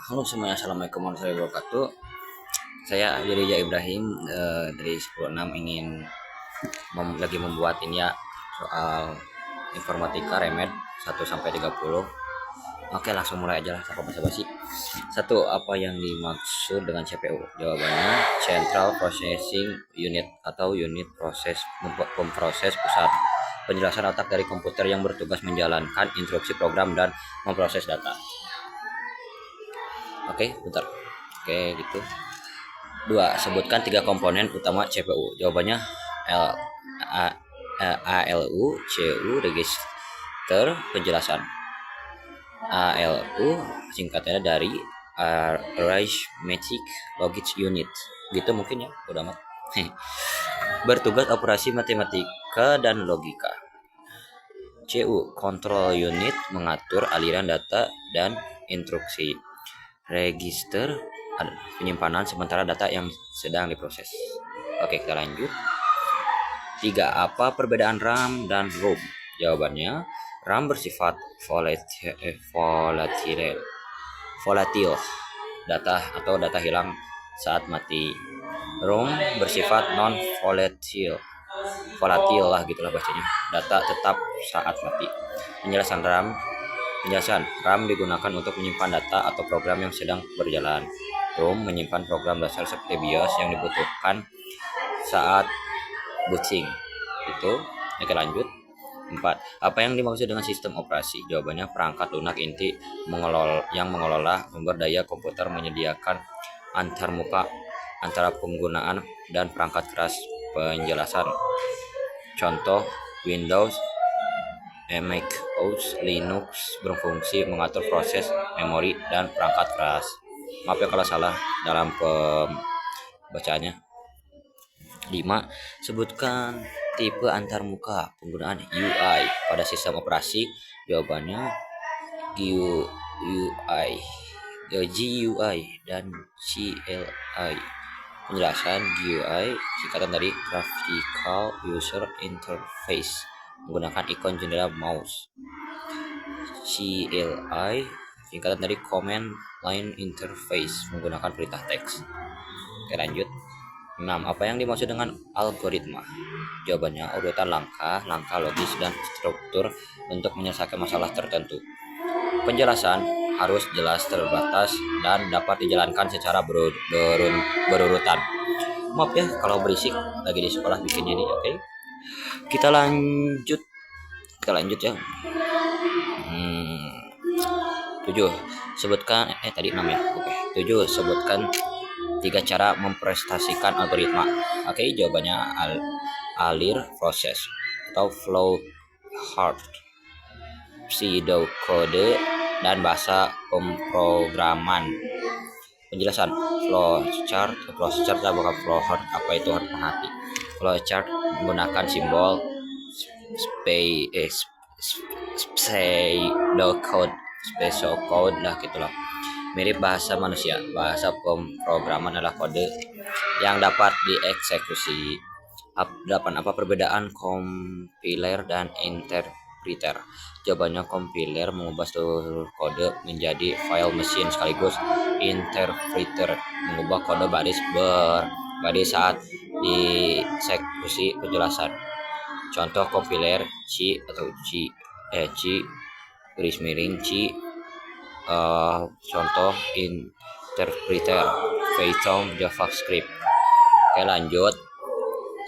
Halo semuanya, assalamualaikum warahmatullahi wabarakatuh. Saya Wirija Ibrahim dari 10.6 ingin lagi membuat ini ya, soal informatika remed 1 sampai 30. Oke, langsung mulai aja lah tanpa basa-basi. 1. Apa yang dimaksud dengan CPU? Jawabannya Central Processing Unit atau unit pemproses pusat. Penjelasan otak dari komputer yang bertugas menjalankan instruksi program dan memproses data. Oke, bentar. Oke, gitu. 2. Sebutkan 3 komponen utama CPU. Jawabannya ALU, CU, register, penjelasan. ALU singkatnya dari Arithmetic Logic Unit. Gitu mungkin ya, udah amat. Bertugas operasi matematika dan logika. CU, Control Unit, mengatur aliran data dan instruksi. Register, penyimpanan sementara data yang sedang diproses. Oke, kita lanjut. 3. Apa perbedaan RAM dan ROM? Jawabannya, RAM bersifat volatil, data hilang saat mati. ROM bersifat non volatil lah gitulah bacanya, data tetap saat mati. Penjelasan RAM digunakan untuk menyimpan data atau program yang sedang berjalan. ROM menyimpan program dasar seperti BIOS yang dibutuhkan saat booting. Itu. Oke, lanjut. 4. Apa yang dimaksud dengan sistem operasi? Jawabannya perangkat lunak inti yang mengelola sumber daya komputer, menyediakan antarmuka antara penggunaan dan perangkat keras. Penjelasan. Contoh Windows, Mac OS, Linux berfungsi mengatur proses, memori, dan perangkat keras. Maaf ya kalau salah dalam pembacaannya. 5. Sebutkan tipe antarmuka penggunaan UI pada sistem operasi. Jawabannya GUI dan CLI. Penjelasan GUI singkatan dari Graphical User Interface, menggunakan ikon jendela mouse. CLI singkatan dari Command Line Interface, menggunakan perintah teks. Oke, lanjut. 6. Apa yang dimaksud dengan algoritma? Jawabannya urutan langkah logis dan struktur untuk menyelesaikan masalah tertentu. Penjelasan harus jelas, terbatas, dan dapat dijalankan secara berurutan. Maaf ya kalau berisik, lagi di sekolah bikinnya ini. Oke. Kita lanjut ya. 7. Sebutkan tadi 6 ya. Oke. 7. Sebutkan 3 cara mempresentasikan algoritma. Oke, jawabannya alir proses atau flow chart, pseudocode, dan bahasa pemrograman. Penjelasan flowchart bukan flowchart, apa itu harus mengerti. Flowchart menggunakan simbol pseudocode lah gitulah. Mirip bahasa manusia. Bahasa pemrograman adalah kode yang dapat dieksekusi. 8. Apa perbedaan compiler dan interpreter? Jawabannya compiler mengubah seluruh kode menjadi file mesin, sekaligus interpreter mengubah kode baris saat dieksekusi. Penjelasan. Contoh compiler C atau C garis miring C. Contoh interpreter Python, JavaScript. Oke, lanjut.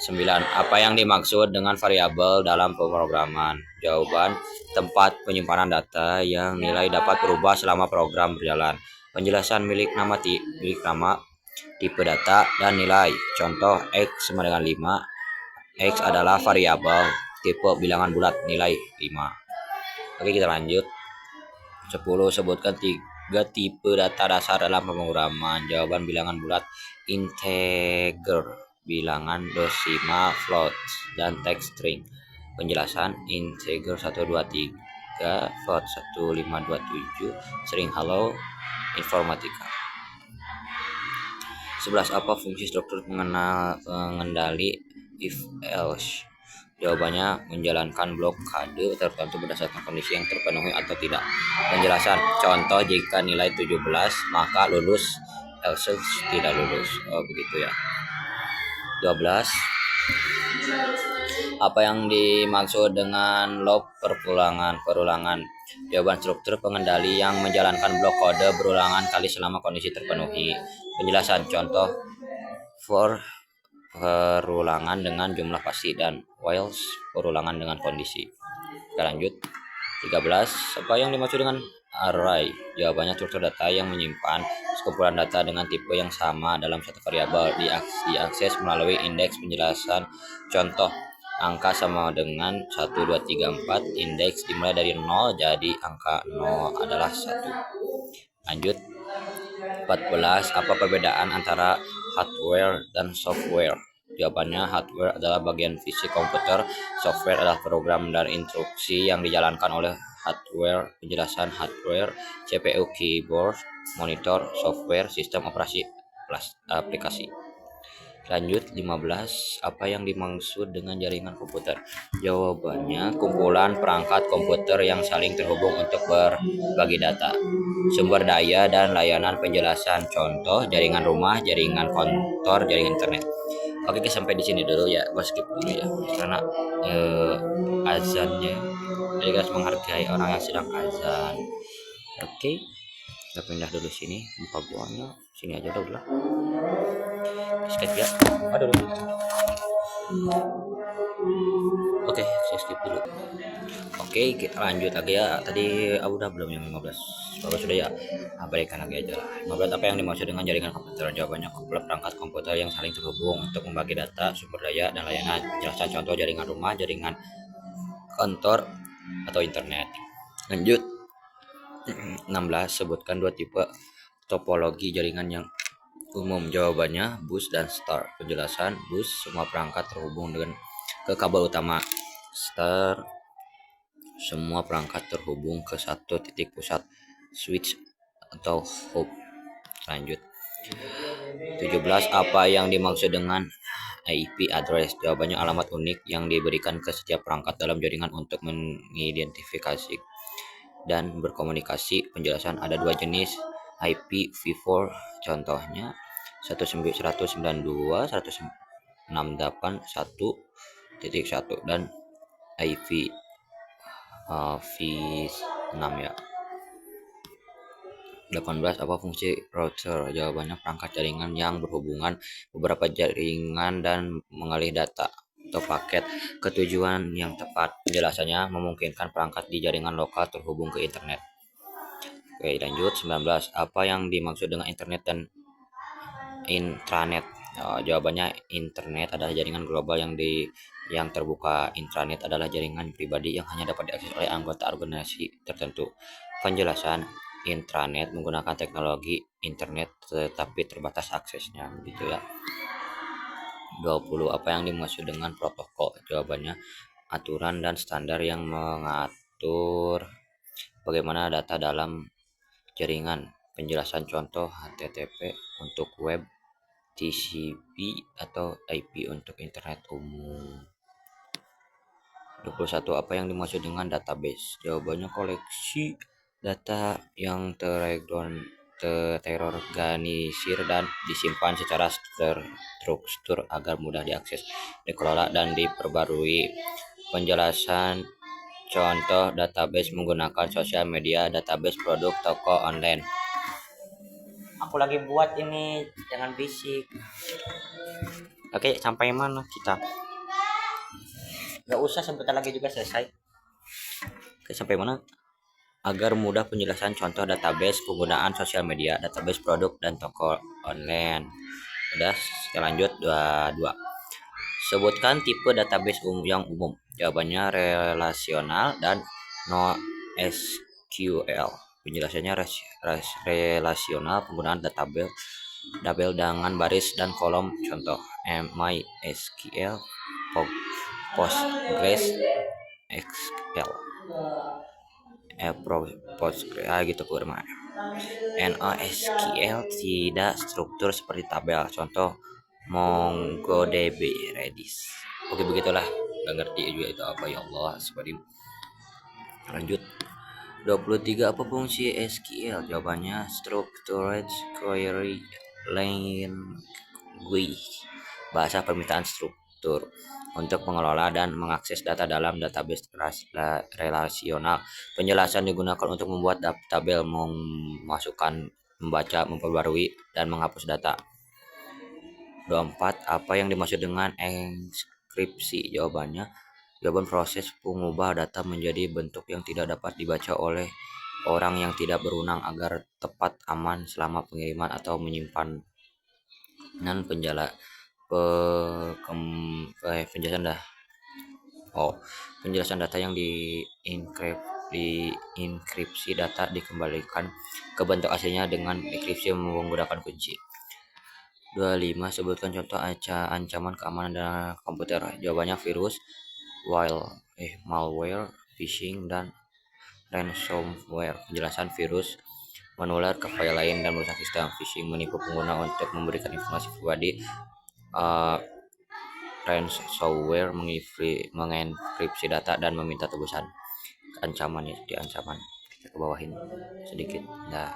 9. Apa yang dimaksud dengan variabel dalam pemrograman? Jawaban tempat penyimpanan data yang nilai dapat berubah selama program berjalan. Penjelasan milik nama, tipe data, dan nilai. Contoh X sama dengan 5. X adalah variabel tipe bilangan bulat, nilai 5. Oke, kita lanjut. 10. Sebutkan 3 tipe data dasar dalam pemrograman. Jawaban bilangan bulat, integer, bilangan desimal, float, dan text string. Penjelasan integer 1, 2, 3, float 1, 5, 2, 7, string hello, informatika. 11. Apa fungsi struktur pengendali if else? Jawabannya menjalankan blokade tertentu berdasarkan kondisi yang terpenuhi atau tidak. Penjelasan. Contoh, jika nilai 17 maka lulus, else tidak lulus. Oh begitu ya. 12. Apa yang dimaksud dengan loop perulangan? Jawaban, struktur pengendali yang menjalankan blok kode berulangan kali selama kondisi terpenuhi. Penjelasan. Contoh, for perulangan dengan jumlah pasti dan while perulangan dengan kondisi. Kita lanjut. 13. Apa yang dimaksud dengan array? Jawabannya, struktur data yang menyimpan sekumpulan data dengan tipe yang sama dalam satu variabel diakses melalui indeks. Penjelasan. Contoh, angka sama dengan 1, 2, 3, 4. Indeks dimulai dari 0, jadi angka 0 adalah 1. Lanjut. 14. Apa perbedaan antara hardware dan software? Jawabannya, hardware adalah bagian fisik komputer, software adalah program dan instruksi yang dijalankan oleh hardware. Penjelasan. Hardware, CPU, keyboard, monitor, software, sistem operasi aplikasi. Lanjut. 15. Apa yang dimaksud dengan jaringan komputer? Jawabannya, kumpulan perangkat komputer yang saling terhubung untuk berbagi data, sumber daya, dan layanan. Penjelasan. Contoh, jaringan rumah, jaringan kantor, jaringan internet. Oke, sampai di sini dulu ya. Gue skip dulu ya karena azannya. Jadi guys, menghargai orang yang sedang azan. Oke, kita pindah dulu sini. Buka buahnya sini aja udah. Skip ya. Aduh. Oke, saya skip dulu. Oke, kita lanjut lagi ya. Tadi udah belum yang 15? Kalau sudah ya, berikan lagi aja. 15. Apa yang dimaksud dengan jaringan komputer? Jawabannya, kumpulan perangkat komputer yang saling terhubung untuk membagi data, sumber daya, dan layanan. Penjelasan. Contoh, jaringan rumah, jaringan kantor, atau internet. Lanjut. 16. Sebutkan dua tipe topologi jaringan yang umum. Jawabannya, bus dan star. Penjelasan. Bus, semua perangkat terhubung dengan ke kabel utama. Star, semua perangkat terhubung ke satu titik pusat, switch atau hub. Lanjut. 17. Apa yang dimaksud dengan IP address? Jawabannya, alamat unik yang diberikan ke setiap perangkat dalam jaringan untuk mengidentifikasi dan berkomunikasi. Penjelasan. Ada dua jenis IPv4, contohnya 192.168.1.1 dan IPv6 ya. 18. Apa fungsi router? Jawabannya, perangkat jaringan yang berhubungan beberapa jaringan dan mengalih data atau paket ke tujuan yang tepat. Penjelasannya, memungkinkan perangkat di jaringan lokal terhubung ke internet. Oke, lanjut. 19. Apa yang dimaksud dengan internet dan intranet? Jawabannya, internet adalah jaringan global yang terbuka. Intranet adalah jaringan pribadi yang hanya dapat diakses oleh anggota organisasi tertentu. Penjelasan. Intranet menggunakan teknologi internet tetapi terbatas aksesnya, gitu ya. 20. Apa yang dimaksud dengan protokol? Jawabannya, aturan dan standar yang mengatur bagaimana data dalam jaringan. Penjelasan. Contoh, HTTP untuk web, TCP atau IP untuk internet umum. 21. Apa yang dimaksud dengan database? Jawabannya, koleksi data yang terorganisir dan disimpan secara terstruktur agar mudah diakses, dikelola, dan diperbarui. Penjelasan. Contoh, database menggunakan sosial media, database produk toko online. Aku lagi buat ini, jangan bisik. Oke, sampai mana kita? Gak usah, sebentar lagi juga selesai. Oke, sampai mana? Agar mudah penjelasan. Contoh, database penggunaan sosial media, database produk dan toko online. Udah, kita lanjut. 22. Sebutkan tipe database yang umum. Jawabannya, relasional dan NoSQL. Penjelasannya, relasional penggunaan database dengan baris dan kolom. Contoh, MySQL, Postgres, SQL. Postgres gitu kurang. NoSQL tidak struktur seperti tabel. Contoh, MongoDB, Redis. Oke, begitulah. nggak ngerti juga itu apa, ya Allah. Seperti lanjut. 23, apa fungsi SQL? Jawabannya Structured Query Language, bahasa permintaan struktur untuk mengelola dan mengakses data dalam database relasional. Penjelasan digunakan untuk membuat tabel, memasukkan, membaca, memperbarui, dan menghapus data. 24, apa yang dimaksud dengan enkripsi? Jawaban proses pengubah data menjadi bentuk yang tidak dapat dibaca oleh orang yang tidak berwenang agar tepat, aman selama pengiriman atau menyimpan. Dan penjelasan data yang diinkripsi data dikembalikan ke bentuk aslinya dengan dekripsi menggunakan kunci. 25, sebutkan contoh ancaman keamanan dan komputer. Jawabannya virus, malware, phishing, dan ransomware. Penjelasan: virus menular ke file lain dan merusak sistem. Phishing menipu pengguna untuk memberikan informasi pribadi. Ransomware mengenkripsi data dan meminta tebusan. Ancaman kita ke bawahin sedikit. Nah,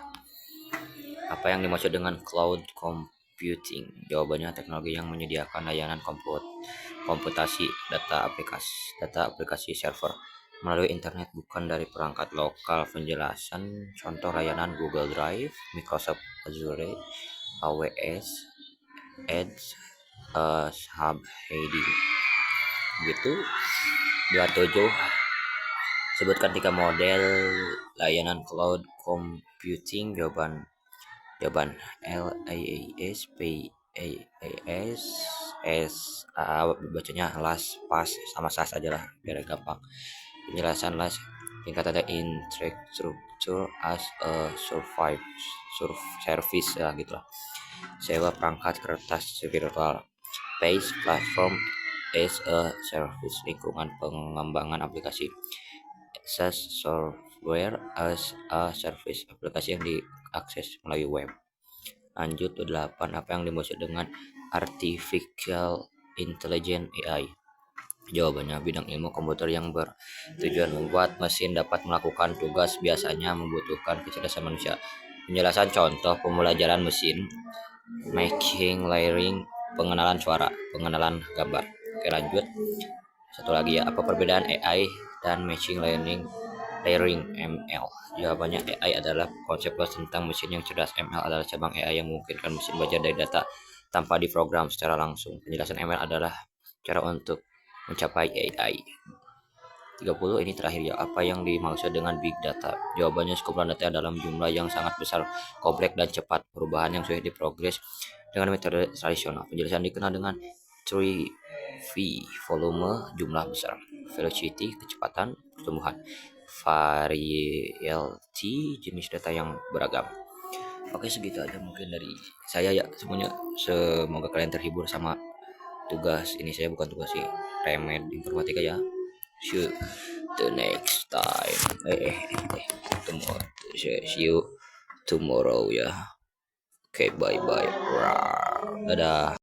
apa yang dimaksud dengan cloud computing? Jawabannya teknologi yang menyediakan layanan komputasi data aplikasi server melalui internet, bukan dari perangkat lokal. Penjelasan contoh layanan: Google Drive, Microsoft Azure, AWS, Edge, Subheading. Gitu. 27, sebutkan 3 model layanan cloud computing. Jawaban LaaS, PaaS, bacanya LaaS, PaaS, sama SAS aja lah biar gampang. Penjelasan LaaS tingkatannya Infrastructure as a Service ya gitu lah. Sewa perangkat kertas virtual. PaaS, Platform as a Service, lingkungan pengembangan aplikasi. SaaS, Software as a Service, aplikasi yang diakses melalui web. Lanjut. 8, apa yang dimaksud dengan Artificial Intelligence AI? Jawabannya bidang ilmu komputer yang bertujuan membuat mesin dapat melakukan tugas biasanya membutuhkan kecerdasan manusia. Penjelasan contoh pembelajaran mesin: machine learning, pengenalan suara, pengenalan gambar. Oke, lanjut. Satu lagi ya, apa perbedaan AI dan machine learning ML? Jawabannya AI adalah konsep tentang mesin yang cerdas. ML adalah cabang AI yang memungkinkan mesin belajar dari data tanpa diprogram secara langsung. Penjelasan ML adalah cara untuk mencapai AI. 30, ini terakhir ya, apa yang dimaksud dengan big data? Jawabannya sekumpulan data dalam jumlah yang sangat besar, kompleks, dan cepat. Perubahan yang sulit diprogres dengan metode tradisional. Penjelasan dikenal dengan 3V: volume, jumlah besar; velocity, kecepatan pertumbuhan; variety, jenis data yang beragam. Oke, segitu aja mungkin dari saya ya semuanya. Semoga kalian terhibur sama tugas ini. Saya bukan tugas sih, remed informatika ya. See you the next time. Tomorrow. See you tomorrow ya. Oke, bye bye. Dadah.